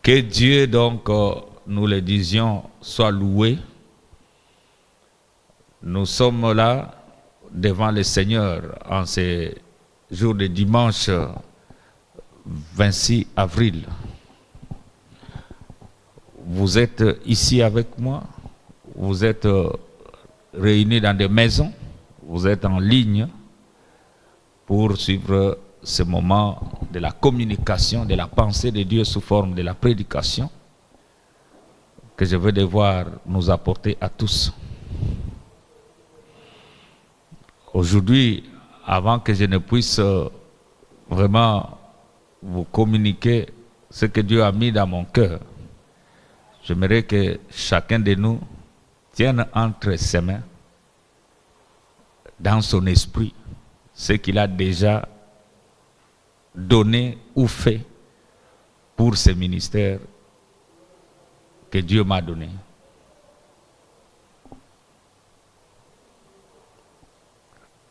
Que Dieu, donc, nous le disions, soit loué. Nous sommes là devant le Seigneur en ces jours de dimanche 26 avril. Vous êtes ici avec moi, vous êtes réunis dans des maisons, vous êtes en ligne pour suivre ce moment de la communication, de la pensée de Dieu sous forme de la prédication que je veux devoir nous apporter à tous. Aujourd'hui, avant que je ne puisse vraiment vous communiquer ce que Dieu a mis dans mon cœur, j'aimerais que chacun de nous tienne entre ses mains, dans son esprit, ce qu'il a déjà donné ou fait pour ce ministère que Dieu m'a donné.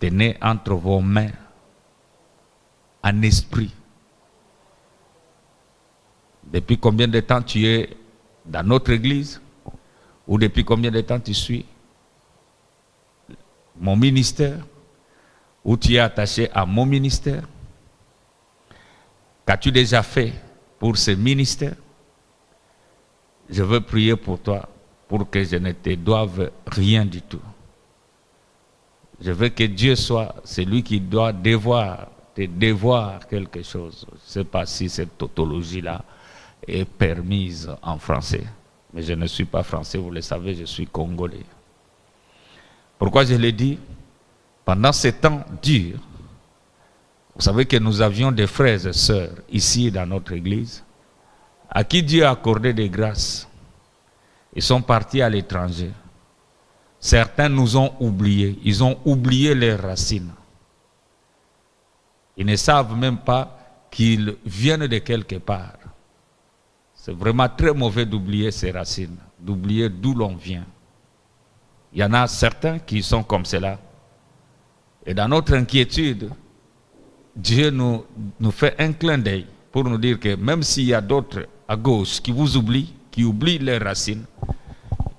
Tenez entre vos mains un esprit. Depuis combien de temps tu es dans notre église? Ou depuis combien de temps tu suis mon ministère? Ou tu es attaché à mon ministère? Qu'as-tu déjà fait pour ce ministère? Je veux prier pour toi, pour que je ne te doive rien du tout. Je veux que Dieu soit celui qui doit te devoir quelque chose. Je ne sais pas si cette tautologie-là est permise en français. Mais je ne suis pas français, vous le savez, je suis congolais. Pourquoi je le dis? Pendant ces temps durs, vous savez que nous avions des frères et sœurs ici dans notre église à qui Dieu a accordé des grâces. Ils sont partis à l'étranger. Certains nous ont oubliés. Ils ont oublié leurs racines. Ils ne savent même pas qu'ils viennent de quelque part. C'est vraiment très mauvais d'oublier ses racines, d'oublier d'où l'on vient. Il y en a certains qui sont comme cela. Et dans notre inquiétude, Dieu nous fait un clin d'œil pour nous dire que même s'il y a d'autres à gauche qui vous oublient, qui oublient leurs racines,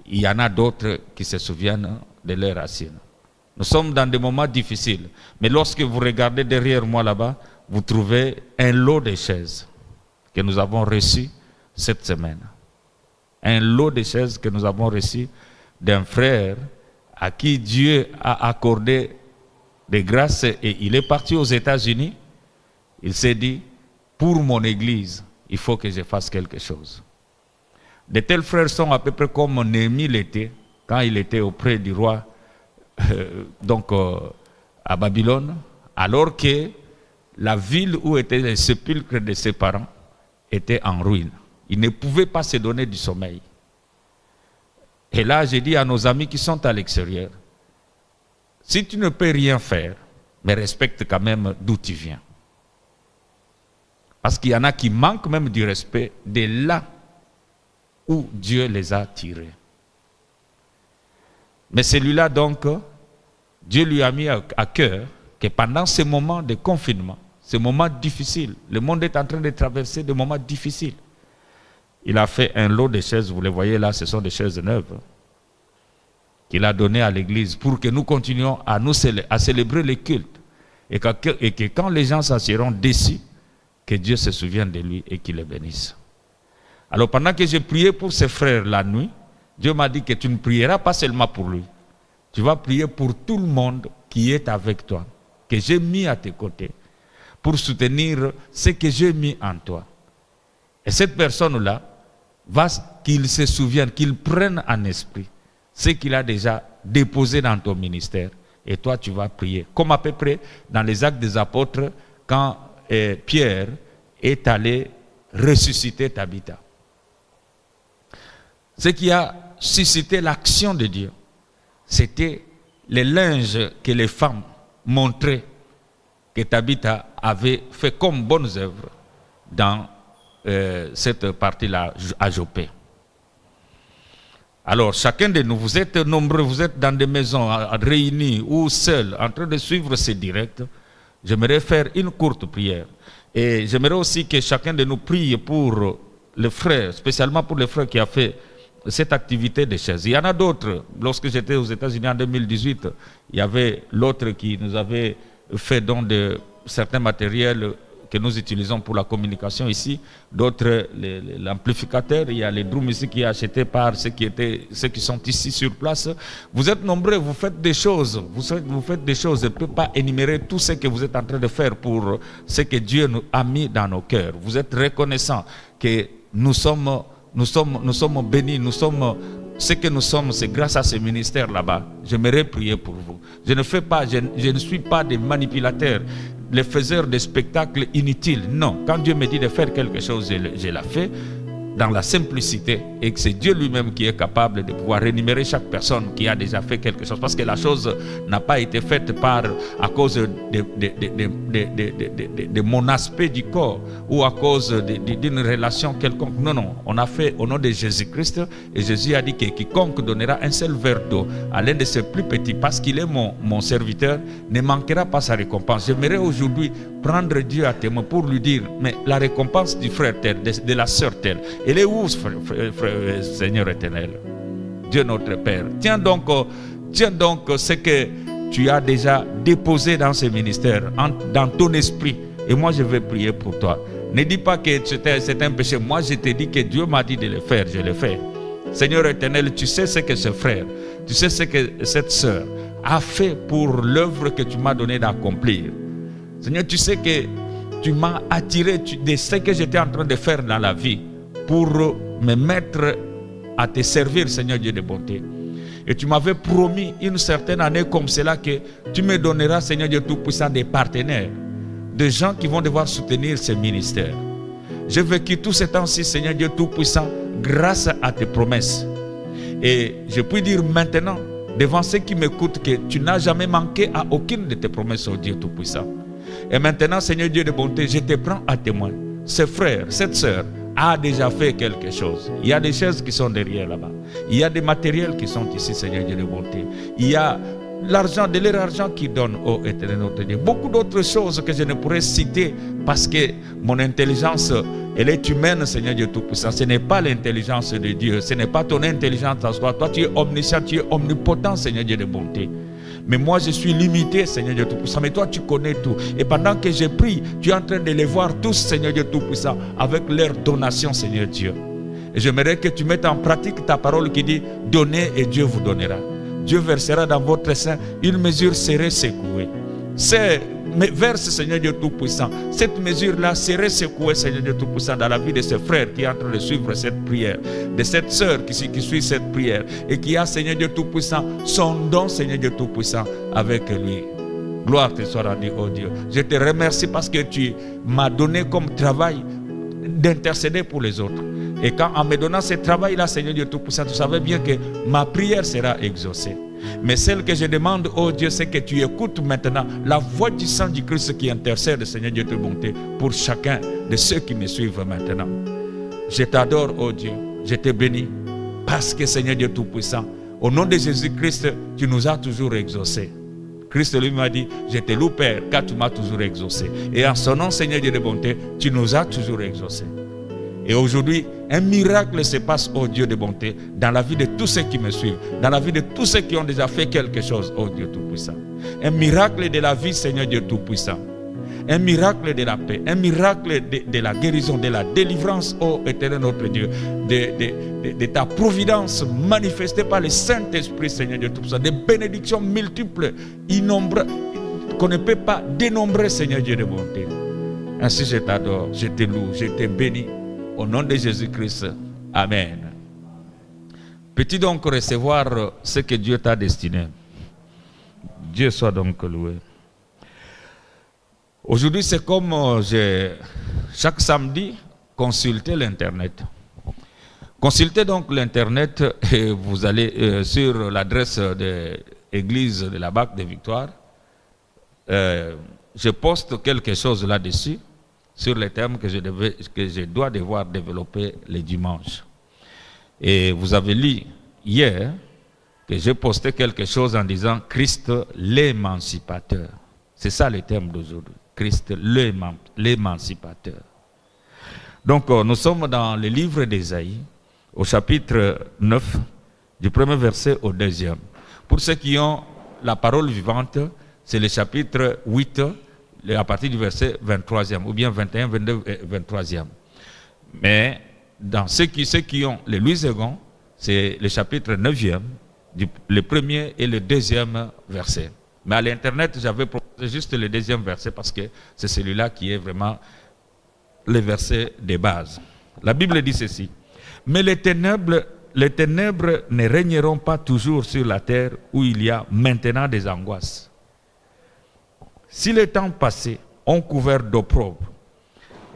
il y en a d'autres qui se souviennent de leurs racines. Nous sommes dans des moments difficiles. Mais lorsque vous regardez derrière moi là-bas, vous trouvez un lot de chaises que nous avons reçues cette semaine. Un lot de chaises que nous avons reçues d'un frère à qui Dieu a accordé des grâces et il est parti aux États-Unis. Il s'est dit, pour mon église, il faut que je fasse quelque chose. De tels frères sont à peu près comme Néhémie l'était quand il était auprès du roi à Babylone, alors que la ville où était le sépulcre de ses parents était en ruine. Il ne pouvait pas se donner du sommeil. Et là, j'ai dit à nos amis qui sont à l'extérieur, si tu ne peux rien faire, mais respecte quand même d'où tu viens. Parce qu'il y en a qui manquent même du respect de là où Dieu les a tirés. Mais celui-là donc, Dieu lui a mis à cœur que pendant ces moments de confinement, ces moments difficiles, le monde est en train de traverser des moments difficiles. Il a fait un lot de chaises, vous les voyez là, ce sont des chaises neuves, qu'il a donné à l'église pour que nous continuions à célébrer les cultes. Et que quand les gens s'en seront déçus, que Dieu se souvienne de lui et qu'il les bénisse. Alors pendant que j'ai prié pour ces frères la nuit, Dieu m'a dit que tu ne prieras pas seulement pour lui. Tu vas prier pour tout le monde qui est avec toi, que j'ai mis à tes côtés, pour soutenir ce que j'ai mis en toi. Et cette personne-là, qu'il se souvienne, qu'il prenne en esprit ce qu'il a déjà déposé dans ton ministère. Et toi, tu vas prier. Comme à peu près dans les Actes des Apôtres, quand Pierre est allé ressusciter Tabitha. Ce qui a suscité l'action de Dieu, c'était les linges que les femmes montraient que Tabitha avait fait comme bonnes œuvres dans cette partie-là à Jopé. Alors, chacun de nous, vous êtes nombreux, vous êtes dans des maisons réunis ou seuls, en train de suivre ces directs. J'aimerais faire une courte prière. Et j'aimerais aussi que chacun de nous prie pour les frères, spécialement pour les frères qui ont fait cette activité des chaises. Il y en a d'autres. Lorsque j'étais aux États-Unis en 2018, il y avait l'autre qui nous avait fait don de certains matériels que nous utilisons pour la communication ici, d'autres l'amplificateur, il y a les drums ici qui sont achetés par ceux qui sont ici sur place. Vous êtes nombreux, vous faites des choses, vous faites des choses. Je ne peux pas énumérer tout ce que vous êtes en train de faire pour ce que Dieu nous a mis dans nos cœurs. Vous êtes reconnaissants que nous sommes bénis, ce que nous sommes, c'est grâce à ce ministère là-bas. J'aimerais prier pour vous. Je ne suis pas des manipulateurs, les faiseurs de spectacles inutiles. Non, quand Dieu me dit de faire quelque chose, je l'ai fait dans la simplicité, et que c'est Dieu lui-même qui est capable de pouvoir rémunérer chaque personne qui a déjà fait quelque chose, parce que la chose n'a pas été faite à cause de mon aspect du corps ou à cause d'une relation quelconque. Non, non, on a fait au nom de Jésus-Christ, et Jésus a dit que quiconque donnera un seul verre d'eau à l'un de ses plus petits, parce qu'il est mon serviteur, ne manquera pas sa récompense. J'aimerais aujourd'hui prendre Dieu à témoin pour lui dire, mais la récompense du frère tel, de la sœur telle, elle est où, Seigneur éternel? Dieu notre Père, tiens donc ce que tu as déjà déposé dans ce ministère, dans ton esprit, et moi je vais prier pour toi. Ne dis pas que c'est un péché. Moi je te dis que Dieu m'a dit de le faire, je le fais. Seigneur éternel, tu sais ce que ce frère, tu sais ce que cette sœur a fait pour l'œuvre que tu m'as donné d'accomplir. Seigneur, tu sais que tu m'as attiré de ce que j'étais en train de faire dans la vie pour me mettre à te servir, Seigneur Dieu de bonté. Et tu m'avais promis une certaine année comme cela que tu me donneras, Seigneur Dieu Tout-Puissant, des partenaires, des gens qui vont devoir soutenir ce ministère. J'ai vécu tout ce temps-ci, Seigneur Dieu Tout-Puissant, grâce à tes promesses. Et je puis dire maintenant, devant ceux qui m'écoutent, que tu n'as jamais manqué à aucune de tes promesses, oh Dieu Tout-Puissant. Et maintenant, Seigneur Dieu de bonté, je te prends à témoin. Ce frère, cette sœur a déjà fait quelque chose. Il y a des choses qui sont derrière là-bas. Il y a des matériels qui sont ici, Seigneur Dieu de bonté. Il y a l'argent, de leur argent qui donne au éternel notre Dieu. Beaucoup d'autres choses que je ne pourrais citer parce que mon intelligence, elle est humaine, Seigneur Dieu Tout-Puissant. Ce n'est pas l'intelligence de Dieu. Ce n'est pas ton intelligence à toi. Toi, tu es omniscient, tu es omnipotent, Seigneur Dieu de bonté. Mais moi, je suis limité, Seigneur Dieu Tout-Puissant. Mais toi, tu connais tout. Et pendant que je prie, tu es en train de les voir tous, Seigneur Dieu Tout-Puissant, avec leur donation, Seigneur Dieu. Et j'aimerais que tu mettes en pratique ta parole qui dit « Donnez et Dieu vous donnera ». Dieu versera dans votre sein une mesure serrée, secouée. Verse, Seigneur Dieu Tout-Puissant. Cette mesure-là serait secouée, Seigneur Dieu Tout-Puissant, dans la vie de ce frère qui est en train de suivre cette prière, de cette sœur qui suit cette prière, et qui a, Seigneur Dieu Tout-Puissant, son don, Seigneur Dieu Tout-Puissant, avec lui. Gloire te soit rendue, oh Dieu. Je te remercie parce que tu m'as donné comme travail d'intercéder pour les autres. Et quand, en me donnant ce travail-là, Seigneur Dieu Tout-Puissant, tu savais bien que ma prière sera exaucée. Mais celle que je demande, oh Dieu, c'est que tu écoutes maintenant la voix du sang du Christ qui intercède, Seigneur Dieu de bonté, pour chacun de ceux qui me suivent maintenant. Je t'adore, oh Dieu, je te bénis, parce que, Seigneur Dieu Tout-Puissant, au nom de Jésus-Christ, tu nous as toujours exaucés. Christ lui m'a dit, je te loue Père, car tu m'as toujours exaucé. Et en son nom, Seigneur Dieu de bonté, tu nous as toujours exaucés. Et aujourd'hui, un miracle se passe, oh Dieu de bonté, dans la vie de tous ceux qui me suivent, dans la vie de tous ceux qui ont déjà fait quelque chose, oh Dieu Tout-Puissant. Un miracle de la vie, Seigneur Dieu Tout-Puissant. Un miracle de la paix, un miracle de la guérison, de la délivrance, oh éternel notre Dieu, de ta providence manifestée par le Saint-Esprit, Seigneur Dieu Tout-Puissant, des bénédictions multiples, innombrables, qu'on ne peut pas dénombrer, Seigneur Dieu de bonté. Ainsi je t'adore, je te loue, je te bénis. Au nom de Jésus-Christ, Amen. Peux-tu donc recevoir ce que Dieu t'a destiné? Dieu soit donc loué. Aujourd'hui, c'est comme chaque samedi, consulter l'Internet. Consultez donc l'Internet et vous allez sur l'adresse de l'église de la Bac de Victoire. Je poste quelque chose là-dessus, sur les thèmes que je dois devoir développer les dimanches. Et vous avez lu hier que j'ai posté quelque chose en disant Christ l'émancipateur. C'est ça le thème d'aujourd'hui. Christ l'émancipateur. Donc nous sommes dans le livre d'Ésaïe, au chapitre 9, du premier verset au deuxième. Pour ceux qui ont la parole vivante, c'est le chapitre 8, à partir du verset 23e, ou bien 21, 22, 23e. Mais dans ceux qui ont les Louis II, c'est le chapitre 9e, le premier et le deuxième verset. Mais à l'internet, j'avais proposé juste le deuxième verset parce que c'est celui-là qui est vraiment le verset de base. La Bible dit ceci: mais les ténèbres ne régneront pas toujours sur la terre où il y a maintenant des angoisses. Si les temps passés ont couvert d'opprobre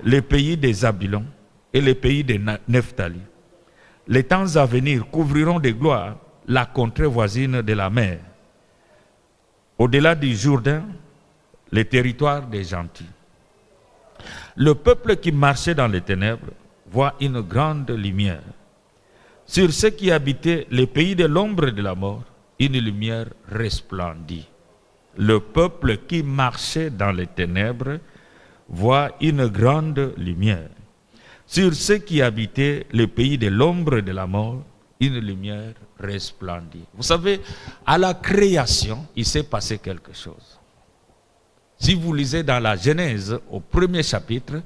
les pays des Zabulon et les pays de Nephtali, les temps à venir couvriront de gloire la contrée voisine de la mer, au-delà du Jourdain, les territoires des gentils. Le peuple qui marchait dans les ténèbres voit une grande lumière. Sur ceux qui habitaient les pays de l'ombre de la mort, une lumière resplendit. Le peuple qui marchait dans les ténèbres voit une grande lumière. Sur ceux qui habitaient les pays de l'ombre de la mort, une lumière resplendit. Vous savez, à la création, il s'est passé quelque chose. Si vous lisez dans la Genèse, au premier chapitre,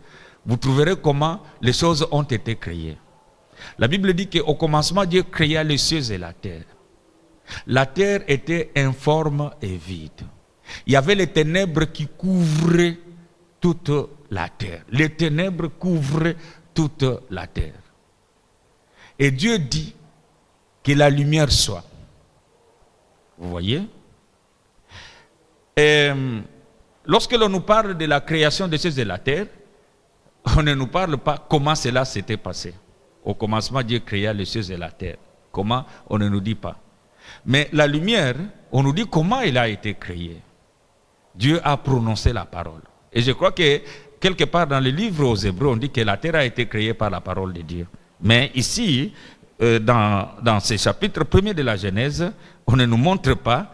vous trouverez comment les choses ont été créées. La Bible dit qu'au commencement, Dieu créa les cieux et la terre. La terre était informe et vide. Il y avait les ténèbres qui couvraient toute la terre. Les ténèbres couvraient toute la terre. Et Dieu dit que la lumière soit. Vous voyez? Et lorsque l'on nous parle de la création des cieux et de la terre, on ne nous parle pas comment cela s'était passé. Au commencement, Dieu créa les cieux et la terre. Comment? On ne nous dit pas. Mais la lumière, on nous dit comment elle a été créée. Dieu a prononcé la parole. Et je crois que quelque part dans le livre aux Hébreux, on dit que la terre a été créée par la parole de Dieu. Mais ici, dans ces chapitres premiers de la Genèse, on ne nous montre pas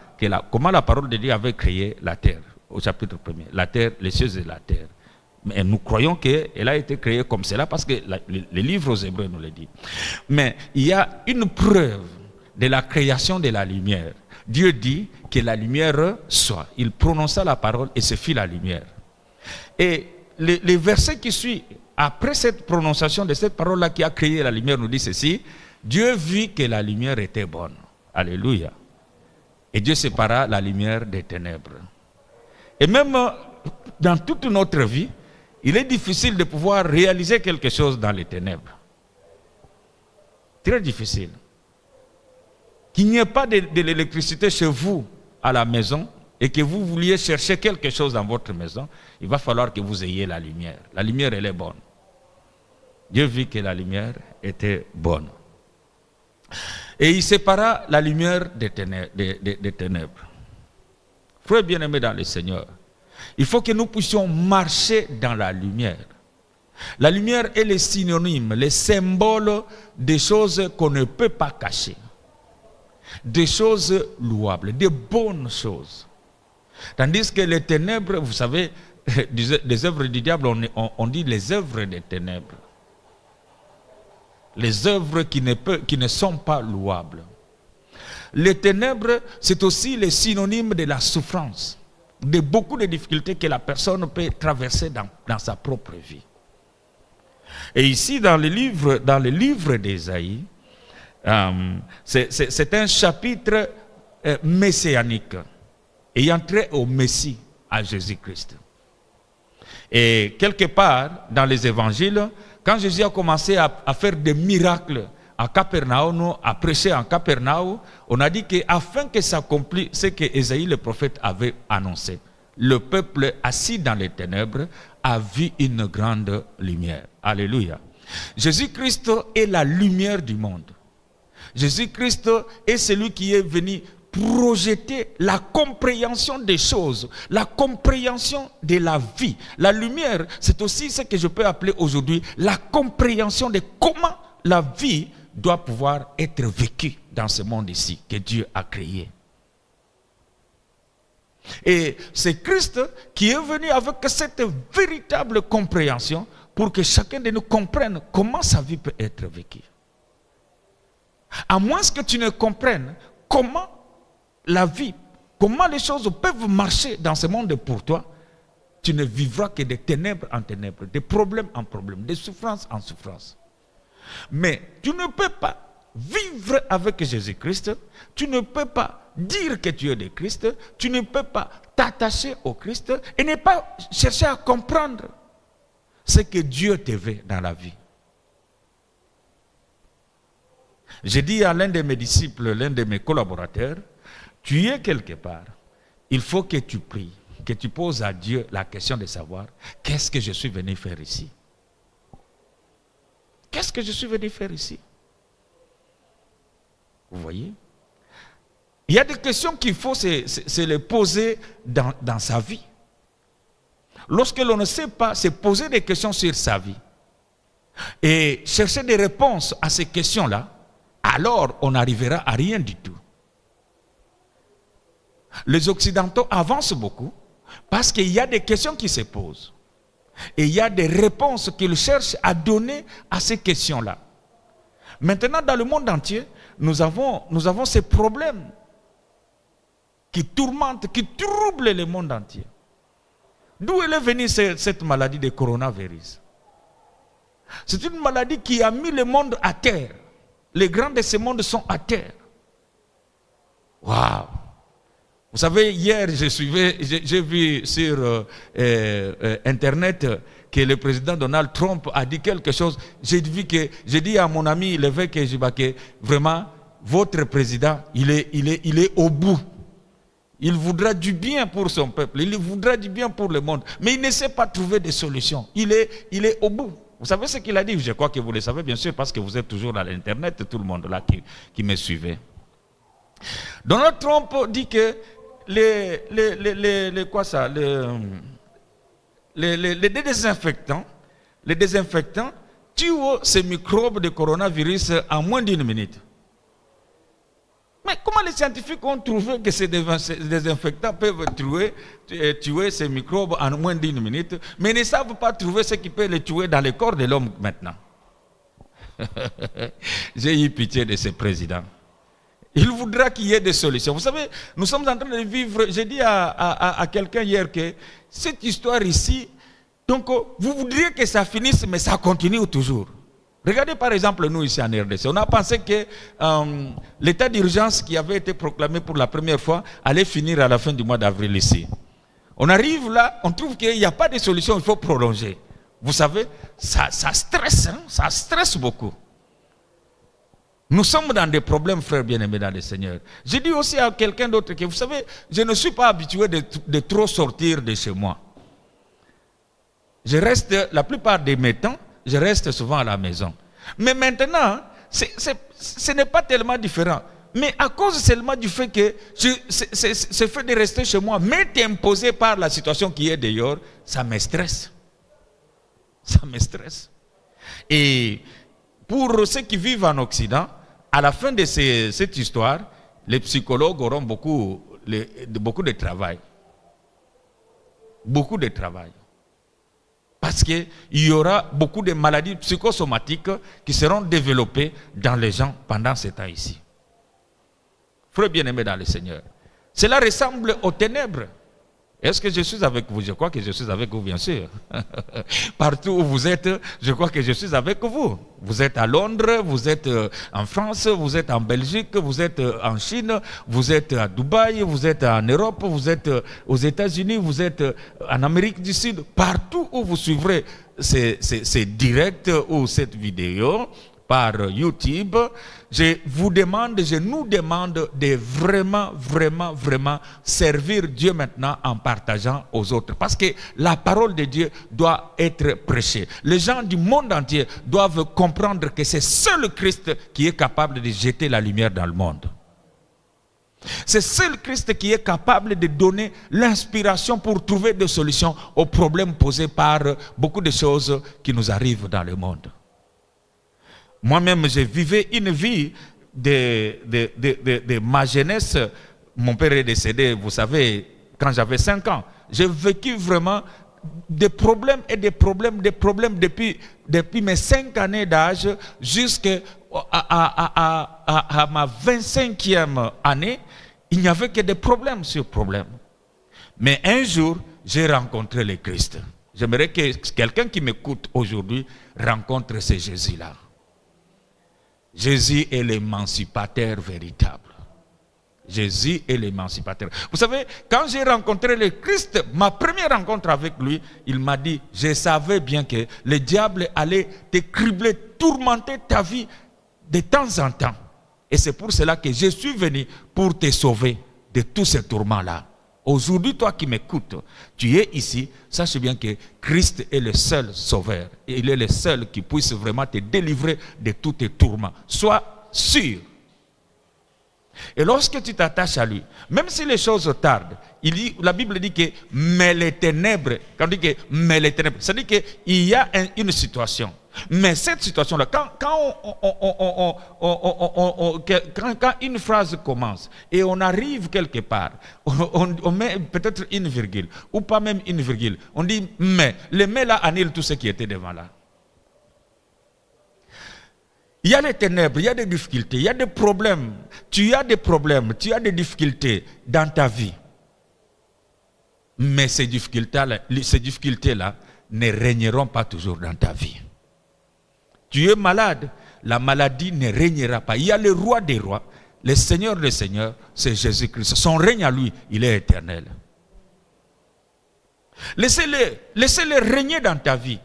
comment la parole de Dieu avait créé la terre. Au chapitre premier, la terre, les cieux et la terre. Mais nous croyons qu'elle a été créée comme cela parce que les livres aux Hébreux nous le disent. Mais il y a une preuve de la création de la lumière. Dieu dit que la lumière soit. Il prononça la parole et se fit la lumière. Et les versets qui suivent, après cette prononciation de cette parole-là qui a créé la lumière, nous dit ceci: Dieu vit que la lumière était bonne. Alléluia. Et Dieu sépara la lumière des ténèbres. Et même dans toute notre vie, il est difficile de pouvoir réaliser quelque chose dans les ténèbres. Très difficile. Qu'il n'y ait pas de l'électricité chez vous à la maison et que vous vouliez chercher quelque chose dans votre maison, il va falloir que vous ayez la lumière. La lumière, elle est bonne. Dieu vit que la lumière était bonne. Et il sépara la lumière des ténèbres. Frères bien-aimés dans le Seigneur, il faut que nous puissions marcher dans la lumière. La lumière est le synonyme, le symbole des choses qu'on ne peut pas cacher. Des choses louables, des bonnes choses. Tandis que les ténèbres, vous savez, des œuvres du diable, on dit les œuvres des ténèbres. Les œuvres qui ne sont pas louables. Les ténèbres, c'est aussi le synonyme de la souffrance, de beaucoup de difficultés que la personne peut traverser dans sa propre vie. Et ici, dans le livre d'Ésaïe, c'est un chapitre messianique, ayant trait au Messie, à Jésus-Christ. Et quelque part, dans les évangiles, quand Jésus a commencé à faire des miracles à Capernaum, à prêcher en Capernaum, on a dit qu'afin que s'accomplisse ce que Ésaïe le prophète avait annoncé, le peuple assis dans les ténèbres a vu une grande lumière. Alléluia. Jésus-Christ est la lumière du monde. Jésus-Christ est celui qui est venu projeter la compréhension des choses, la compréhension de la vie. La lumière, c'est aussi ce que je peux appeler aujourd'hui la compréhension de comment la vie doit pouvoir être vécue dans ce monde ici que Dieu a créé. Et c'est Christ qui est venu avec cette véritable compréhension pour que chacun de nous comprenne comment sa vie peut être vécue. À moins que tu ne comprennes comment la vie, comment les choses peuvent marcher dans ce monde pour toi, tu ne vivras que des ténèbres en ténèbres, des problèmes en problèmes, des souffrances en souffrances. Mais tu ne peux pas vivre avec Jésus-Christ, tu ne peux pas dire que tu es de Christ, tu ne peux pas t'attacher au Christ et ne pas chercher à comprendre ce que Dieu te veut dans la vie. J'ai dit à l'un de mes disciples, l'un de mes collaborateurs, tu es quelque part, il faut que tu pries, que tu poses à Dieu la question de savoir qu'est-ce que je suis venu faire ici? Qu'est-ce que je suis venu faire ici? Vous voyez? Il y a des questions qu'il faut se les poser dans sa vie. Lorsque l'on ne sait pas se poser des questions sur sa vie et chercher des réponses à ces questions-là, alors on n'arrivera à rien du tout. Les Occidentaux avancent beaucoup parce qu'il y a des questions qui se posent. Et il y a des réponses qu'ils cherchent à donner à ces questions-là. Maintenant, dans le monde entier, nous avons ces problèmes qui tourmentent, qui troublent le monde entier. D'où est venue cette maladie de coronavirus? C'est une maladie qui a mis le monde à terre. Les grands de ce monde sont à terre. Waouh! Vous savez, hier, j'ai vu sur Internet que le président Donald Trump a dit quelque chose. J'ai dit à mon ami l'évêque que vraiment, votre président, il est au bout. Il voudra du bien pour son peuple, il voudra du bien pour le monde, mais il ne sait pas trouver des solutions. Il est au bout. Vous savez ce qu'il a dit? Je crois que vous le savez bien sûr parce que vous êtes toujours à l'internet, tout le monde là qui me suivait. Donald Trump dit que les désinfectants tuent ces microbes de coronavirus en moins d'1 minute. Mais comment les scientifiques ont trouvé que ces désinfectants peuvent tuer ces microbes en moins d'1 minute, mais ne savent pas trouver ce qui peut les tuer dans le corps de l'homme maintenant? J'ai eu pitié de ce président. Il voudra qu'il y ait des solutions. Vous savez, nous sommes en train de vivre, j'ai dit à quelqu'un hier que cette histoire ici, donc vous voudriez que ça finisse, mais ça continue toujours. Regardez par exemple nous ici en RDC, on a pensé que l'état d'urgence qui avait été proclamé pour la première fois allait finir à la fin du mois d'avril ici. On arrive là, on trouve qu'il n'y a pas de solution, il faut prolonger. Vous savez, ça stresse, hein? Ça stresse beaucoup. Nous sommes dans des problèmes, frères bien-aimés dans le Seigneur. J'ai dit aussi à quelqu'un d'autre que, vous savez, je ne suis pas habitué de trop sortir de chez moi. Je reste, la plupart de mes temps, je reste souvent à la maison. Mais maintenant, ce n'est pas tellement différent. Mais à cause seulement du fait que ce fait de rester chez moi m'est imposé par la situation qui est dehors, ça me stresse. Ça me stresse. Et pour ceux qui vivent en Occident, à la fin de cette histoire, les psychologues auront beaucoup de travail. Beaucoup de travail. Parce qu'il y aura beaucoup de maladies psychosomatiques qui seront développées dans les gens pendant ce temps ici. Frères bien-aimés dans le Seigneur, cela ressemble aux ténèbres. Est-ce que je suis avec vous? Je crois que je suis avec vous, bien sûr. Partout où vous êtes, je crois que je suis avec vous. Vous êtes à Londres, vous êtes en France, vous êtes en Belgique, vous êtes en Chine, vous êtes à Dubaï, vous êtes en Europe, vous êtes aux États-Unis, vous êtes en Amérique du Sud. Partout où vous suivrez ces directs ou cette vidéo par YouTube, je vous demande, je nous demande de vraiment servir Dieu maintenant en partageant aux autres. Parce que la parole de Dieu doit être prêchée. Les gens du monde entier doivent comprendre que c'est seul Christ qui est capable de jeter la lumière dans le monde. C'est seul Christ qui est capable de donner l'inspiration pour trouver des solutions aux problèmes posés par beaucoup de choses qui nous arrivent dans le monde. Moi-même, je vivais une vie de ma jeunesse. Mon père est décédé, vous savez, quand j'avais 5 ans. J'ai vécu vraiment des problèmes et des problèmes depuis mes 5 années d'âge jusqu'à ma 25e année. Il n'y avait que des problèmes sur problèmes. Mais un jour, j'ai rencontré le Christ. J'aimerais que quelqu'un qui m'écoute aujourd'hui rencontre ce Jésus-là. Jésus est l'émancipateur véritable. Jésus est l'émancipateur. Vous savez, quand j'ai rencontré le Christ, ma première rencontre avec lui, il m'a dit, je savais bien que le diable allait te cribler, tourmenter ta vie de temps en temps. Et c'est pour cela que je suis venu pour te sauver de tous ces tourments-là. Aujourd'hui, toi qui m'écoutes, tu es ici, sache bien que Christ est le seul sauveur. Et il est le seul qui puisse vraiment te délivrer de tous tes tourments. Sois sûr. Et lorsque tu t'attaches à lui, même si les choses tardent, la Bible dit que mais les ténèbres, quand on dit que mais les ténèbres, ça dit qu'il y a une situation. Mais cette situation-là, quand une phrase commence et on arrive quelque part, on met peut-être une virgule, ou pas même une virgule, on dit mais, le mais là annule tout ce qui était devant là. Il y a les ténèbres, il y a des difficultés, il y a des problèmes. Tu as des problèmes, tu as des difficultés dans ta vie. Mais ces difficultés-là ne régneront pas toujours dans ta vie. Tu es malade, la maladie ne régnera pas. Il y a le roi des rois, le Seigneur des seigneurs, c'est Jésus-Christ. Son règne à lui, il est éternel. Laissez-le régner dans ta vie.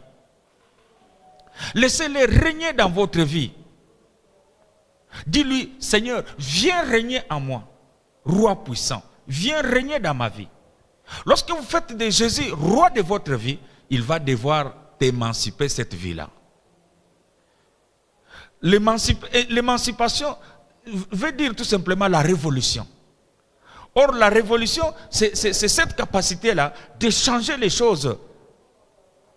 Laissez-le régner dans votre vie. Dis-lui, Seigneur, viens régner en moi, roi puissant, viens régner dans ma vie. Lorsque vous faites de Jésus roi de votre vie, il va devoir t'émanciper cette vie-là. L'émancipation veut dire tout simplement la révolution. Or, la révolution, c'est cette capacité-là de changer les choses.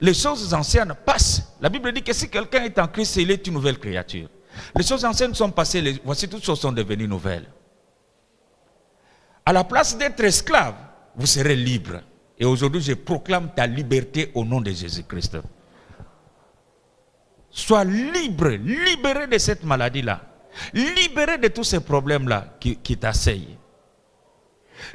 Les choses anciennes passent. La Bible dit que si quelqu'un est en Christ, il est une nouvelle créature. Les choses anciennes sont passées, voici toutes choses sont devenues nouvelles. À la place d'être esclave, vous serez libre. Et aujourd'hui, je proclame ta liberté au nom de Jésus-Christ. Sois libre, libéré de cette maladie-là. Libéré de tous ces problèmes-là qui t'assaillent.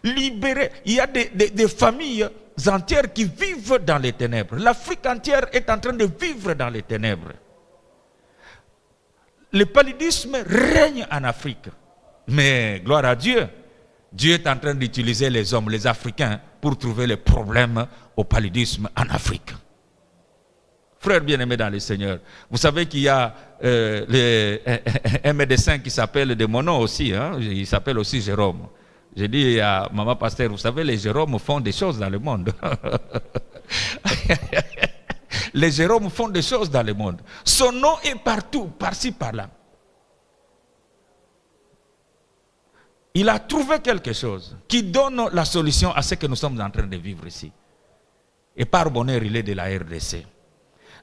Libéré. Il y a des familles entières qui vivent dans les ténèbres. L'Afrique entière est en train de vivre dans les ténèbres. Le paludisme règne en Afrique. Mais gloire à Dieu, Dieu est en train d'utiliser les hommes, les Africains, pour trouver les problèmes au paludisme en Afrique. Frères bien-aimés dans le Seigneur, vous savez qu'il y a un médecin qui s'appelle de mon nom aussi, hein, il s'appelle aussi Jérôme. J'ai dit à maman pasteur, vous savez, les Jérômes font des choses dans le monde. Les Jérômes font des choses dans le monde. Son nom est partout, par-ci, par-là. Il a trouvé quelque chose qui donne la solution à ce que nous sommes en train de vivre ici. Et par bonheur, il est de la RDC.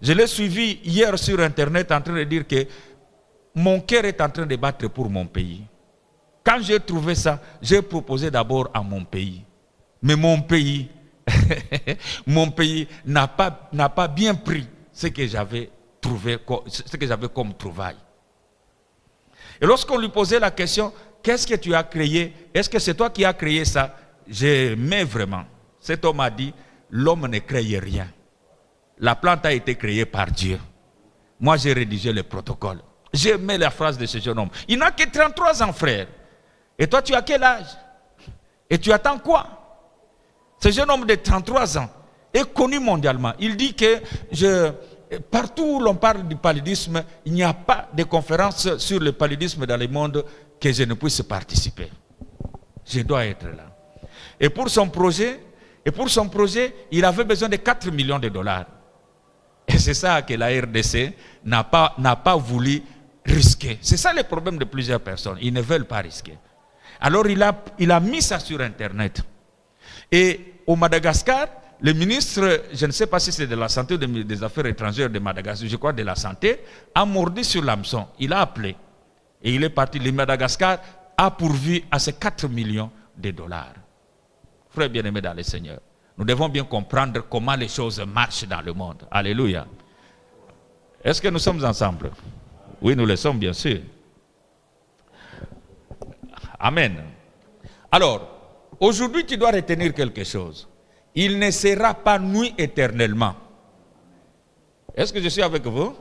Je l'ai suivi hier sur Internet en train de dire que mon cœur est en train de battre pour mon pays. Quand j'ai trouvé ça, j'ai proposé d'abord à mon pays. Mais mon pays, mon pays n'a pas bien pris ce que j'avais trouvé, ce que j'avais comme trouvaille. Et lorsqu'on lui posait la question, qu'est-ce que tu as créé? Est-ce que c'est toi qui as créé ça? J'aimais vraiment. Cet homme a dit, l'homme ne crée rien. La plante a été créée par Dieu. Moi, j'ai rédigé le protocole. J'aimais la phrase de ce jeune homme. Il n'a que 33 ans, frère. Et toi, tu as quel âge? Et tu attends quoi? Ce jeune homme de 33 ans est connu mondialement. Il dit que partout où l'on parle du paludisme, il n'y a pas de conférence sur le paludisme dans le monde que je ne puisse participer. Je dois être là. Et pour son projet, il avait besoin de 4 millions de dollars. Et c'est ça que la RDC n'a pas voulu risquer. C'est ça le problème de plusieurs personnes. Ils ne veulent pas risquer. Alors il a mis ça sur Internet. Et au Madagascar, le ministre, je ne sais pas si c'est de la santé ou des affaires étrangères de Madagascar, je crois de la santé, a mordu sur l'hameçon. Il a appelé. Et il est parti. Le Madagascar a pourvu à ces 4 millions de dollars. Frères bien-aimés dans le Seigneur, nous devons bien comprendre comment les choses marchent dans le monde. Alléluia. Est-ce que nous sommes ensemble? Oui, nous le sommes, bien sûr. Amen. Alors, aujourd'hui, tu dois retenir quelque chose. Il ne sera pas nuit éternellement. Est-ce que je suis avec vous?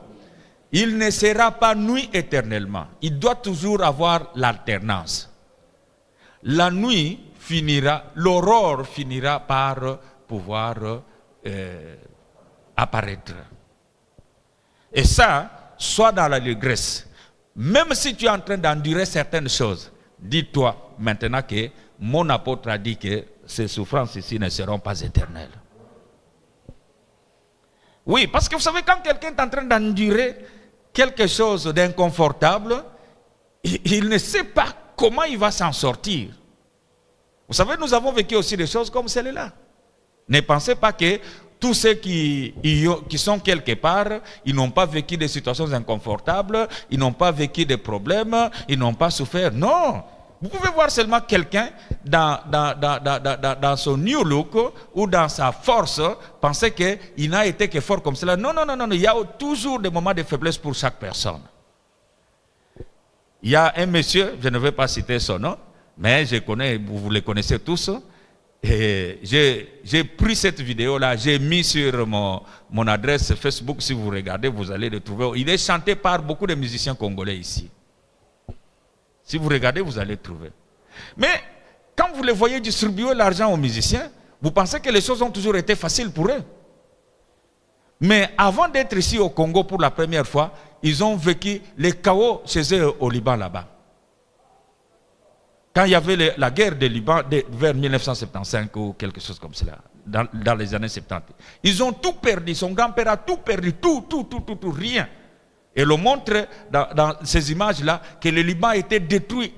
Il ne sera pas nuit éternellement. Il doit toujours avoir l'alternance. La nuit finira, l'aurore finira par pouvoir apparaître. Et ça, soit dans l'allégresse. Même si tu es en train d'endurer certaines choses, dis-toi maintenant que mon apôtre a dit que ces souffrances ici ne seront pas éternelles. Oui, parce que vous savez, quand quelqu'un est en train d'endurer quelque chose d'inconfortable, il ne sait pas comment il va s'en sortir. Vous savez, nous avons vécu aussi des choses comme celle-là. Ne pensez pas que tous ceux qui sont quelque part, ils n'ont pas vécu des situations inconfortables, ils n'ont pas vécu des problèmes, ils n'ont pas souffert. Non! Vous pouvez voir seulement quelqu'un dans son new look ou dans sa force, penser qu'il n'a été que fort comme cela. Non, non, non, non, il y a toujours des moments de faiblesse pour chaque personne. Il y a un monsieur, je ne vais pas citer son nom, mais je connais, vous le connaissez tous. Et j'ai pris cette vidéo-là, j'ai mis sur mon adresse Facebook. Si vous regardez, vous allez le trouver. Il est chanté par beaucoup de musiciens congolais ici. Si vous regardez, vous allez le trouver. Mais quand vous les voyez distribuer l'argent aux musiciens, vous pensez que les choses ont toujours été faciles pour eux. Mais avant d'être ici au Congo pour la première fois, ils ont vécu les chaos chez eux au Liban là-bas. Quand il y avait la guerre du Liban vers 1975 ou quelque chose comme cela, dans les années 70. Ils ont tout perdu, son grand-père a tout perdu, tout, rien. Et l'on montre dans ces images-là que le Liban a été détruit,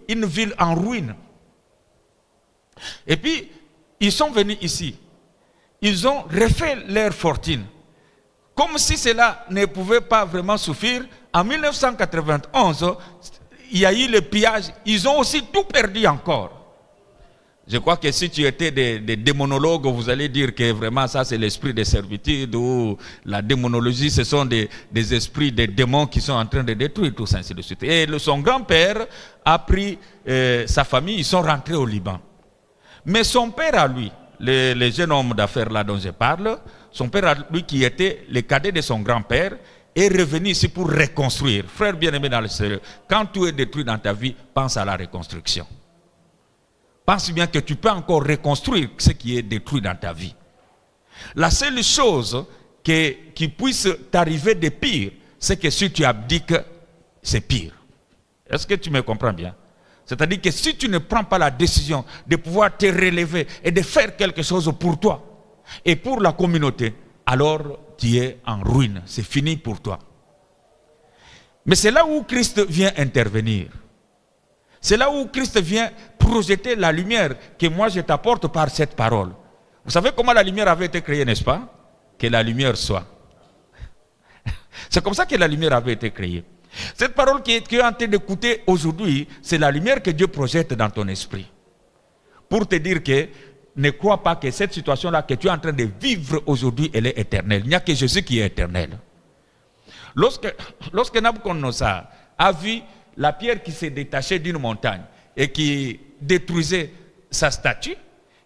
une ville en ruine. Et puis, ils sont venus ici. Ils ont refait leur fortune. Comme si cela ne pouvait pas vraiment suffire, en 1991, il y a eu le pillage. Ils ont aussi tout perdu encore. Je crois que si tu étais des démonologues, vous allez dire que vraiment ça c'est l'esprit de servitude ou la démonologie, ce sont des esprits, des démons qui sont en train de détruire tout ça, ainsi de suite. Et son grand-père a pris sa famille, ils sont rentrés au Liban. Mais son père à lui, le jeune homme d'affaires là dont je parle, son père à lui qui était le cadet de son grand-père, est revenu ici pour reconstruire. Frère bien-aimé dans le Seigneur, quand tout est détruit dans ta vie, pense à la reconstruction. Pense bien que tu peux encore reconstruire ce qui est détruit dans ta vie. La seule chose qui puisse t'arriver de pire, c'est que si tu abdiques, c'est pire. Est-ce que tu me comprends bien? C'est-à-dire que si tu ne prends pas la décision de pouvoir te relever et de faire quelque chose pour toi et pour la communauté, alors tu es en ruine, c'est fini pour toi. Mais c'est là où Christ vient intervenir. C'est là où Christ vient projeter la lumière que moi je t'apporte par cette parole. Vous savez comment la lumière avait été créée, n'est-ce pas? Que la lumière soit. C'est comme ça que la lumière avait été créée. Cette parole que tu es en train d'écouter aujourd'hui, c'est la lumière que Dieu projette dans ton esprit. Pour te dire que ne crois pas que cette situation-là que tu es en train de vivre aujourd'hui, elle est éternelle. Il n'y a que Jésus qui est éternel. Lorsque Nabucodonosor a vu la pierre qui s'est détachée d'une montagne et qui détruisait sa statue,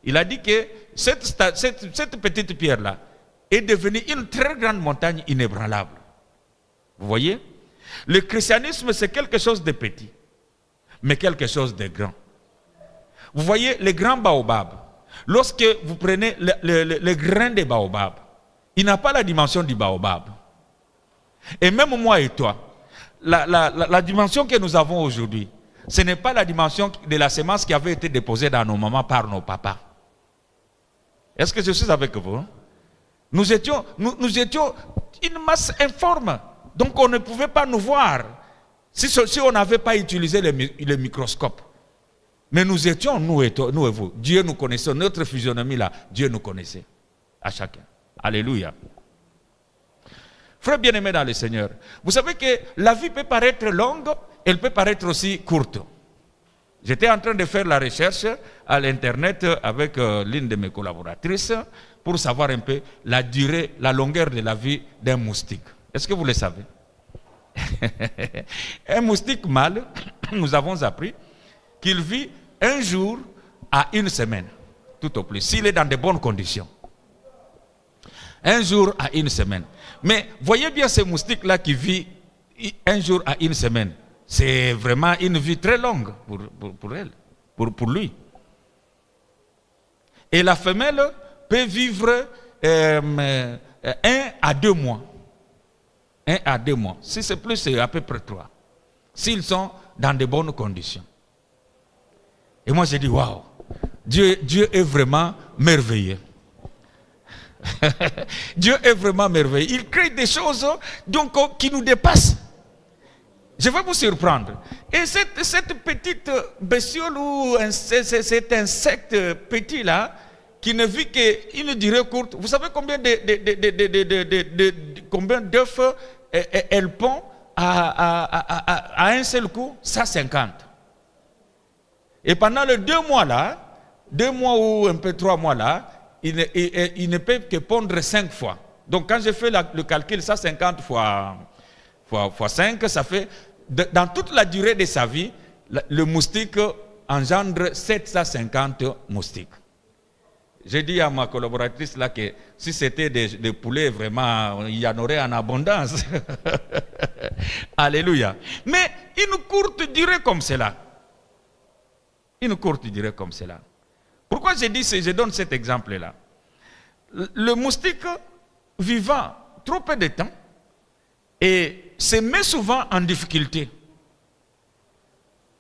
il a dit que cette petite pierre-là est devenue une très grande montagne inébranlable. Vous voyez? Le christianisme, c'est quelque chose de petit, mais quelque chose de grand. Vous voyez, les grands baobabs, lorsque vous prenez le grain de baobab, il n'a pas la dimension du baobab. Et même moi et toi, la dimension que nous avons aujourd'hui, ce n'est pas la dimension de la semence qui avait été déposée dans nos mamans par nos papas. Est-ce que je suis avec vous? Nous étions une masse informe. Donc on ne pouvait pas nous voir si on n'avait pas utilisé le microscope. Mais nous étions, nous et vous. Dieu nous connaissait. Notre physionomie là, Dieu nous connaissait. À chacun. Alléluia. Frère bien-aimé dans le Seigneur, vous savez que la vie peut paraître longue, elle peut paraître aussi courte. J'étais en train de faire la recherche à l'Internet avec l'une de mes collaboratrices pour savoir un peu la durée, la longueur de la vie d'un moustique. Est-ce que vous le savez? Un moustique mâle, nous avons appris qu'il vit 1 jour à 1 semaine, tout au plus, s'il est dans de bonnes conditions. 1 jour à 1 semaine. Mais voyez bien ce moustique-là qui vit 1 jour à 1 semaine. C'est vraiment une vie très longue pour elle, pour lui. Et la femelle peut vivre 1 à 2 mois. 1 à 2 mois. Si c'est plus, c'est à peu près 3. S'ils sont dans de bonnes conditions. Et moi, j'ai dit, waouh, Dieu est vraiment merveilleux. Dieu est vraiment merveilleux. Il crée des choses donc, qui nous dépassent. Je vais vous surprendre. Et cette petite bestiole ou cet insecte petit là, qui ne vit qu'une durée courte, vous savez combien d'œufs elle pond à un seul coup? 150. Et pendant les 2 mois là, 2 mois ou un peu 3 mois là, il ne peut que pondre 5 fois. Donc quand je fais le calcul, 150 fois 5, ça fait, dans toute la durée de sa vie, le moustique engendre 750 moustiques. J'ai dit à ma collaboratrice là que si c'était des poulets, vraiment, il y en aurait en abondance. Alléluia. Mais une courte durée comme cela. Une courte durée comme cela. Pourquoi je donne cet exemple-là? Le moustique vivant trop peu de temps et se met souvent en difficulté.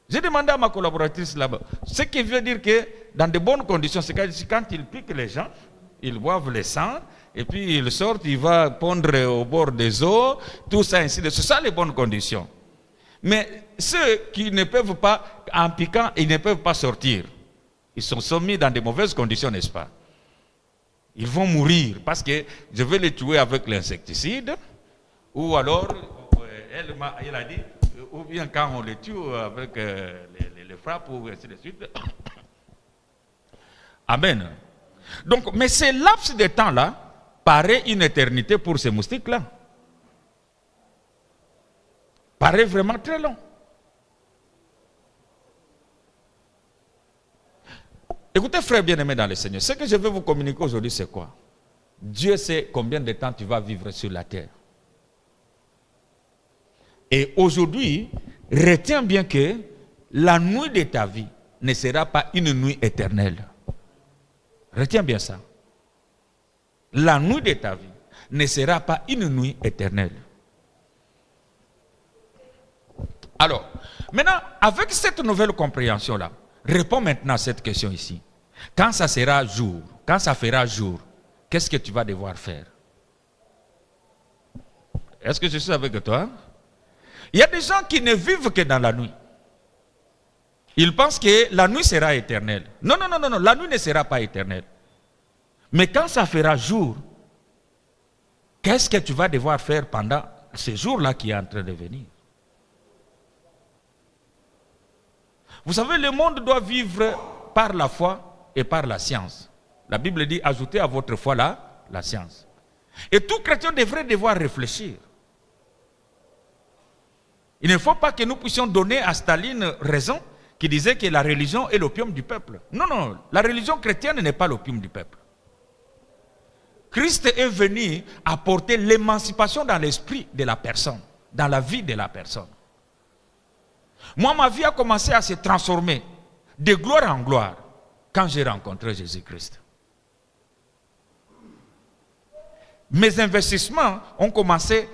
J'ai demandé à ma collaboratrice là-bas, ce qui veut dire que dans de bonnes conditions, c'est quand il pique les gens, ils boivent le sang, et puis ils sortent, il va pondre au bord des eaux, tout ça ainsi de suite. C'est ça les bonnes conditions. Mais ceux qui ne peuvent pas, en piquant, ils ne peuvent pas sortir. Ils sont soumis dans de mauvaises conditions, n'est-ce pas? Ils vont mourir parce que je vais les tuer avec l'insecticide, ou alors, elle a dit, ou bien quand on les tue avec les frappes, ou ainsi de suite. Amen. Donc, mais ce laps de temps-là paraît une éternité pour ces moustiques-là. Paraît vraiment très long. Écoutez, frère bien-aimé dans le Seigneur, ce que je veux vous communiquer aujourd'hui, c'est quoi? Dieu sait combien de temps tu vas vivre sur la terre. Et aujourd'hui, retiens bien que la nuit de ta vie ne sera pas une nuit éternelle. Retiens bien ça. La nuit de ta vie ne sera pas une nuit éternelle. Alors, maintenant, avec cette nouvelle compréhension-là, réponds maintenant à cette question ici. Quand ça sera jour, quand ça fera jour, qu'est-ce que tu vas devoir faire? Est-ce que je suis avec toi? Il y a des gens qui ne vivent que dans la nuit. Ils pensent que la nuit sera éternelle. Non, non, non, non, non, la nuit ne sera pas éternelle. Mais quand ça fera jour, qu'est-ce que tu vas devoir faire pendant ce jour-là qui est en train de venir? Vous savez, le monde doit vivre par la foi et par la science. La Bible dit, ajoutez à votre foi la science. Et tout chrétien devrait devoir réfléchir. Il ne faut pas que nous puissions donner à Staline raison qui disait que la religion est l'opium du peuple. Non, non, la religion chrétienne n'est pas l'opium du peuple. Christ est venu apporter l'émancipation dans l'esprit de la personne, dans la vie de la personne. Moi, ma vie a commencé à se transformer de gloire en gloire quand j'ai rencontré Jésus-Christ. Mes investissements ont commencé,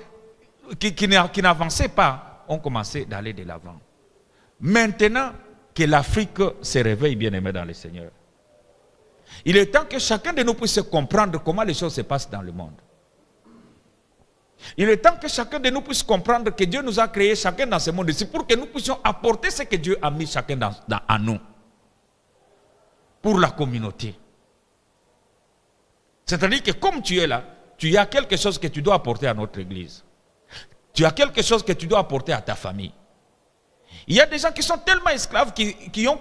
qui n'avançaient pas, ont commencé d'aller de l'avant. Maintenant que l'Afrique se réveille, bien-aimé dans le Seigneur, il est temps que chacun de nous puisse comprendre comment les choses se passent dans le monde. Il est temps que chacun de nous puisse comprendre que Dieu nous a créés chacun dans ce monde ici pour que nous puissions apporter ce que Dieu a mis chacun en nous. Pour la communauté. C'est-à-dire que comme tu es là, tu as quelque chose que tu dois apporter à notre église. Tu as quelque chose que tu dois apporter à ta famille. Il y a des gens qui sont tellement esclaves qu'ils ont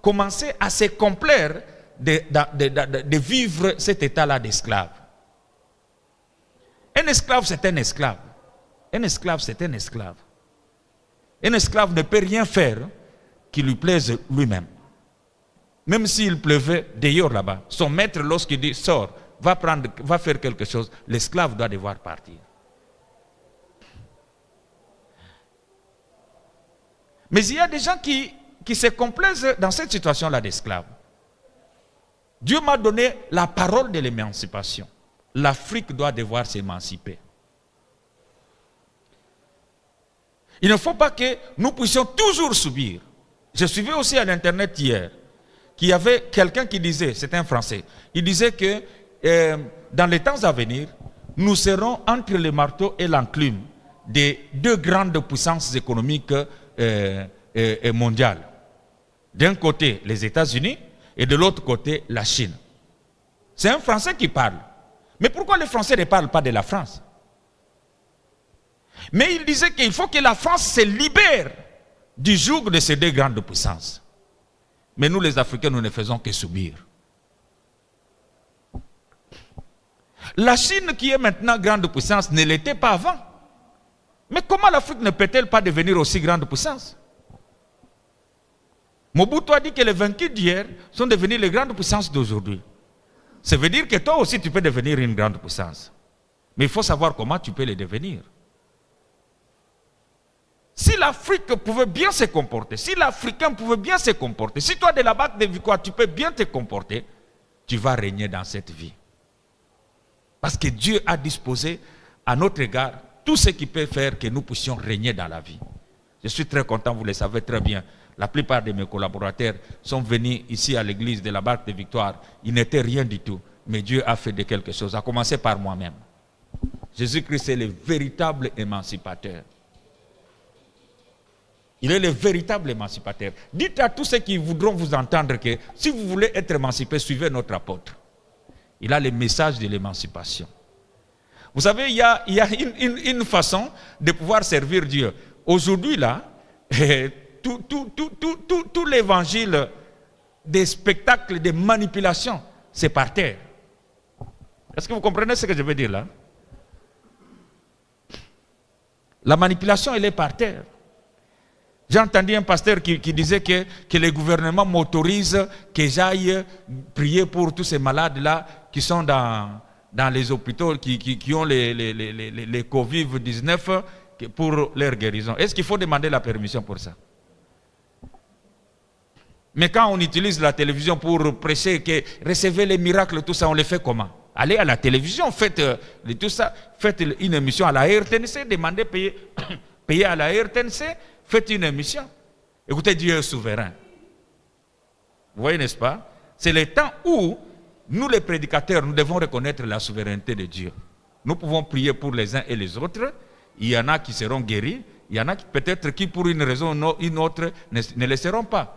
commencé à se complaire de vivre cet état-là d'esclave. Un esclave, c'est un esclave. Un esclave, c'est un esclave. Un esclave ne peut rien faire qui lui plaise lui-même. Même s'il pleuvait dehors là-bas, son maître, lorsqu'il dit sors, va faire quelque chose, l'esclave doit devoir partir. Mais il y a des gens qui se complaisent dans cette situation-là d'esclave. Dieu m'a donné la parole de l'émancipation. L'Afrique doit devoir s'émanciper. Il ne faut pas que nous puissions toujours subir. Je suivais aussi à l'internet hier qu'il y avait quelqu'un qui disait, c'est un Français, il disait que dans les temps à venir, nous serons entre le marteau et l'enclume des deux grandes puissances économiques mondiales. D'un côté, les États-Unis et de l'autre côté, la Chine. C'est un Français qui parle. Mais pourquoi les Français ne parlent pas de la France? Mais il disait qu'il faut que la France se libère du joug de ces deux grandes puissances. Mais nous, les Africains, nous ne faisons que subir. La Chine, qui est maintenant grande puissance, ne l'était pas avant. Mais comment l'Afrique ne peut-elle pas devenir aussi grande puissance? Mobutu a dit que les vaincus d'hier sont devenus les grandes puissances d'aujourd'hui. Ça veut dire que toi aussi tu peux devenir une grande puissance. Mais il faut savoir comment tu peux le devenir. Si l'Afrique pouvait bien se comporter, si l'Africain pouvait bien se comporter, si toi de la BAC de Victoire tu peux bien te comporter, tu vas régner dans cette vie. Parce que Dieu a disposé à notre égard tout ce qui peut faire que nous puissions régner dans la vie. Je suis très content, vous le savez très bien. La plupart de mes collaborateurs sont venus ici à l'église de la Barque de Victoire. Ils n'étaient rien du tout. Mais Dieu a fait de quelque chose, à commencer par moi-même. Jésus-Christ est le véritable émancipateur. Il est le véritable émancipateur. Dites à tous ceux qui voudront vous entendre que si vous voulez être émancipé, suivez notre apôtre. Il a le message de l'émancipation. Vous savez, il y a une façon de pouvoir servir Dieu. Aujourd'hui, là, tout l'évangile des spectacles de manipulation, c'est par terre. Est-ce que vous comprenez ce que je veux dire là? La manipulation, elle est par terre. J'ai entendu un pasteur qui disait que le gouvernement m'autorise que j'aille prier pour tous ces malades-là qui sont dans les hôpitaux, qui ont les Covid-19 pour leur guérison. Est-ce qu'il faut demander la permission pour ça? Mais quand on utilise la télévision pour prêcher, que recevez les miracles, tout ça, on les fait comment? Allez à la télévision, faites tout ça, faites une émission à la RTNC, demandez payer à la RTNC, faites une émission. Écoutez, Dieu est souverain. Vous voyez, n'est-ce pas? C'est le temps où nous, les prédicateurs, nous devons reconnaître la souveraineté de Dieu. Nous pouvons prier pour les uns et les autres. Il y en a qui seront guéris. Il y en a qui peut-être qui, pour une raison ou une autre, ne le seront pas.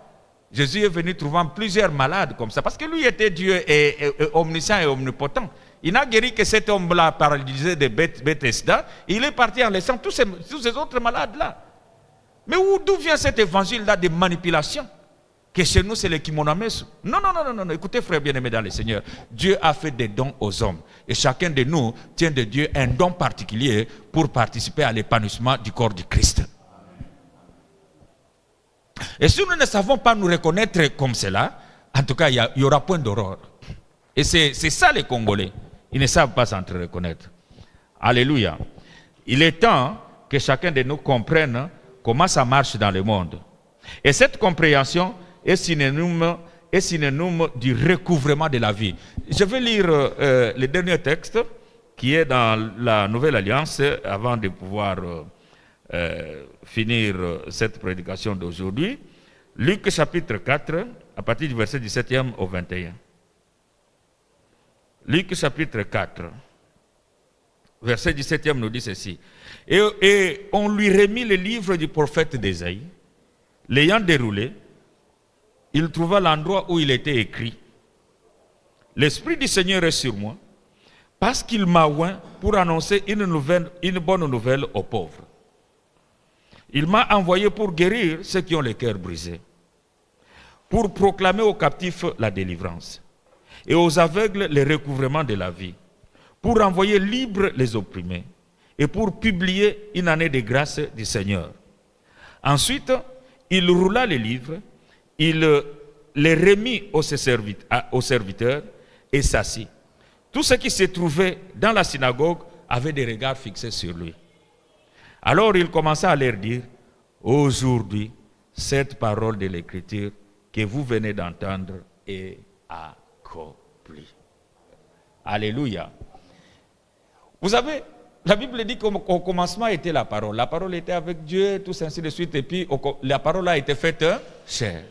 Jésus est venu trouvant plusieurs malades comme ça, parce que lui était Dieu et omniscient et omnipotent. Il n'a guéri que cet homme-là paralysé de Bethesda. Il est parti en laissant tous ces autres malades-là. Mais d'où vient cet évangile-là de manipulation? Que chez nous, c'est le kimonamesu. Non. Écoutez, frères bien-aimés dans le Seigneur, Dieu a fait des dons aux hommes. Et chacun de nous tient de Dieu un don particulier pour participer à l'épanouissement du corps du Christ. Et si nous ne savons pas nous reconnaître comme cela, en tout cas, il y aura point d'aurore. Et c'est ça les Congolais. Ils ne savent pas s'entre-reconnaître. Alléluia. Il est temps que chacun de nous comprenne comment ça marche dans le monde. Et cette compréhension est synonyme du recouvrement de la vie. Je vais lire le dernier texte qui est dans la Nouvelle Alliance avant de pouvoir finir cette prédication d'aujourd'hui. Luc chapitre 4, à partir du verset 17e au 21. Luc chapitre 4, verset 17e nous dit ceci. Et on lui remit le livre du prophète d'Ésaïe. L'ayant déroulé, il trouva l'endroit où il était écrit: l'Esprit du Seigneur est sur moi, parce qu'il m'a oint pour annoncer une bonne nouvelle aux pauvres. Il m'a envoyé pour guérir ceux qui ont le cœur brisé, pour proclamer aux captifs la délivrance et aux aveugles le recouvrement de la vie, pour envoyer libres les opprimés et pour publier une année de grâce du Seigneur. Ensuite, il roula les livres, il les remit aux serviteurs et s'assit. Tous ceux qui se trouvaient dans la synagogue avaient des regards fixés sur lui. Alors il commença à leur dire, aujourd'hui, cette parole de l'Écriture que vous venez d'entendre est accomplie. Alléluia. Vous savez, la Bible dit qu'au commencement était la parole. La parole était avec Dieu, tout ça, ainsi de suite. Et puis la parole a été faite chair.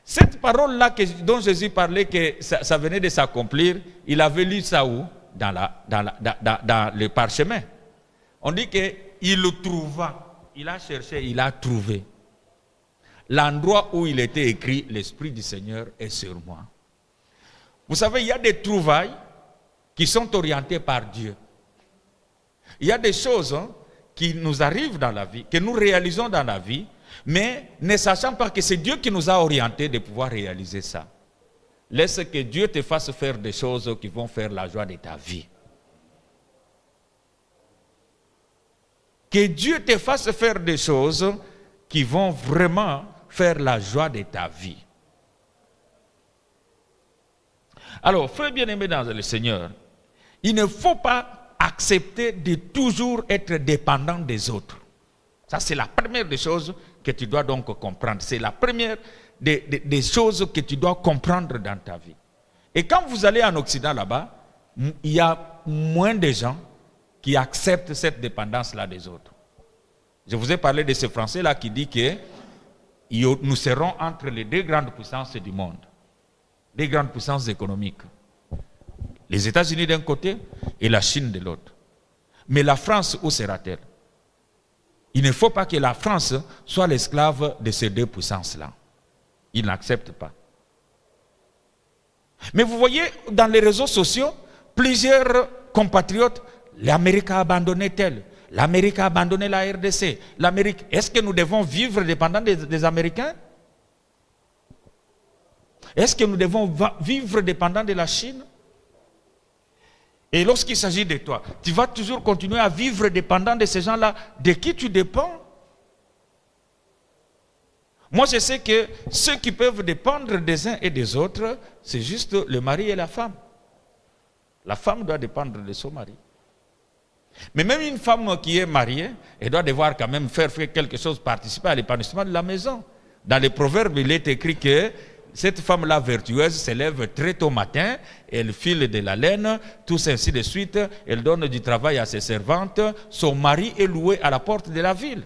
Cette parole-là dont Jésus parlait, que ça venait de s'accomplir, il avait lu ça où? Dans le parchemin. On dit qu'il le trouva, il a cherché, il a trouvé l'endroit où il était écrit, l'Esprit du Seigneur est sur moi. Vous savez, il y a des trouvailles qui sont orientées par Dieu. Il y a des choses qui nous arrivent dans la vie, que nous réalisons dans la vie, mais ne sachant pas que c'est Dieu qui nous a orientés de pouvoir réaliser ça. Laisse que Dieu te fasse faire des choses qui vont faire la joie de ta vie. Que Dieu te fasse faire des choses qui vont vraiment faire la joie de ta vie. Alors, frères bien-aimés dans le Seigneur, il ne faut pas accepter de toujours être dépendant des autres. Ça, c'est la première des choses que tu dois donc comprendre. C'est la première des choses que tu dois comprendre dans ta vie. Et quand vous allez en Occident là-bas, il y a moins de gens qui acceptent cette dépendance-là des autres. Je vous ai parlé de ce Français-là qui dit que nous serons entre les deux grandes puissances du monde, les grandes puissances économiques. Les États-Unis d'un côté et la Chine de l'autre. Mais la France, où sera-t-elle? Il ne faut pas que la France soit l'esclave de ces deux puissances-là. Il n'accepte pas. Mais vous voyez, dans les réseaux sociaux, plusieurs compatriotes, l'Amérique a abandonné tel, l'Amérique a abandonné la RDC, l'Amérique. Est-ce que nous devons vivre dépendants des Américains? Est-ce que nous devons vivre dépendants de la Chine? Et lorsqu'il s'agit de toi, tu vas toujours continuer à vivre dépendant de ces gens-là. De qui tu dépends? Moi, je sais que ceux qui peuvent dépendre des uns et des autres, c'est juste le mari et la femme. La femme doit dépendre de son mari. Mais même une femme qui est mariée, elle doit devoir quand même faire quelque chose, participer à l'épanouissement de la maison. Dans les proverbes, il est écrit que cette femme-là vertueuse se lève très tôt matin, elle file de la laine, tout ainsi de suite, elle donne du travail à ses servantes, son mari est loué à la porte de la ville.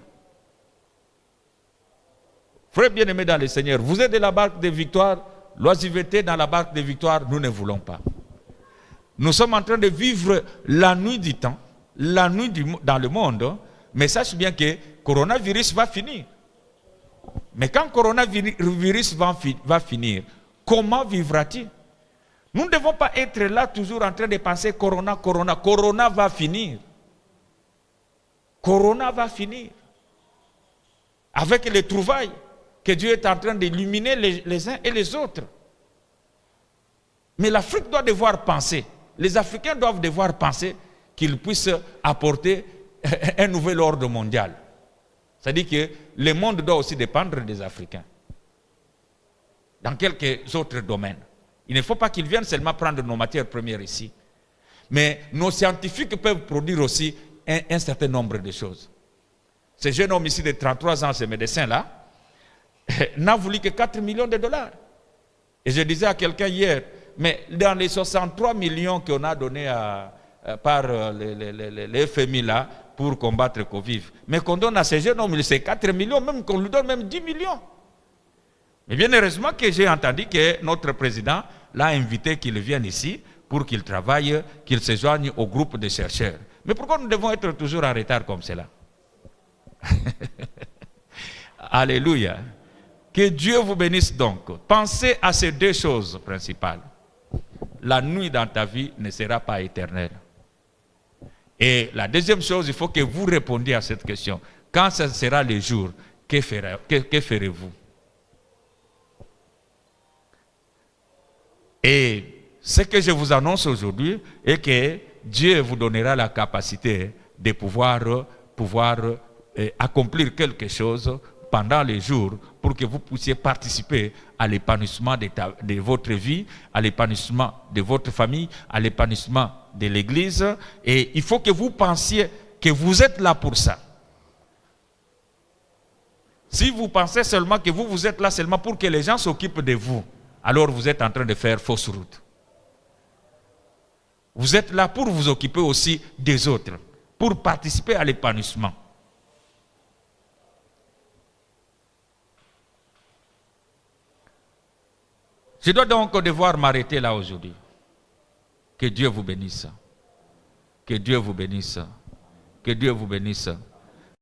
Frères bien-aimés dans le Seigneur, vous êtes de la barque de victoire, l'oisiveté dans la barque de victoire, nous ne voulons pas. Nous sommes en train de vivre la nuit du temps, la nuit dans le monde, mais sache bien que le coronavirus va finir. Mais quand le coronavirus va finir, comment vivra-t-il? Nous ne devons pas être là toujours en train de penser corona va finir. Corona va finir. Avec les trouvailles que Dieu est en train d'illuminer les uns et les autres. Mais l'Afrique doit devoir penser, les Africains doivent devoir penser qu'ils puissent apporter un nouvel ordre mondial. C'est-à-dire que le monde doit aussi dépendre des Africains. Dans quelques autres domaines. Il ne faut pas qu'ils viennent seulement prendre nos matières premières ici. Mais nos scientifiques peuvent produire aussi un certain nombre de choses. Ce jeune homme ici de 33 ans, ce médecin-là, n'a voulu que 4 millions de dollars. Et je disais à quelqu'un hier, mais dans les 63 millions qu'on a donnés par les FMI là, pour combattre le Covid. Mais qu'on donne à ces jeunes hommes, c'est 4 millions, même qu'on lui donne même 10 millions. Mais bien heureusement que j'ai entendu que notre président l'a invité qu'il vienne ici pour qu'il travaille, qu'il se joigne au groupe de chercheurs. Mais pourquoi nous devons être toujours en retard comme cela? Alléluia. Que Dieu vous bénisse donc. Pensez à ces deux choses principales. La nuit dans ta vie ne sera pas éternelle. Et la deuxième chose, il faut que vous répondiez à cette question. Quand ce sera le jour, que ferez-vous? Et ce que je vous annonce aujourd'hui est que Dieu vous donnera la capacité de pouvoir accomplir quelque chose pendant les jours pour que vous puissiez participer à l'épanouissement de votre vie, à l'épanouissement de votre famille, à l'épanouissement de l'Église. Et il faut que vous pensiez que vous êtes là pour ça. Si vous pensez seulement que vous êtes là seulement pour que les gens s'occupent de vous, alors vous êtes en train de faire fausse route. Vous êtes là pour vous occuper aussi des autres, pour participer à l'épanouissement. Je dois donc devoir m'arrêter là aujourd'hui. Que Dieu vous bénisse. Que Dieu vous bénisse. Que Dieu vous bénisse.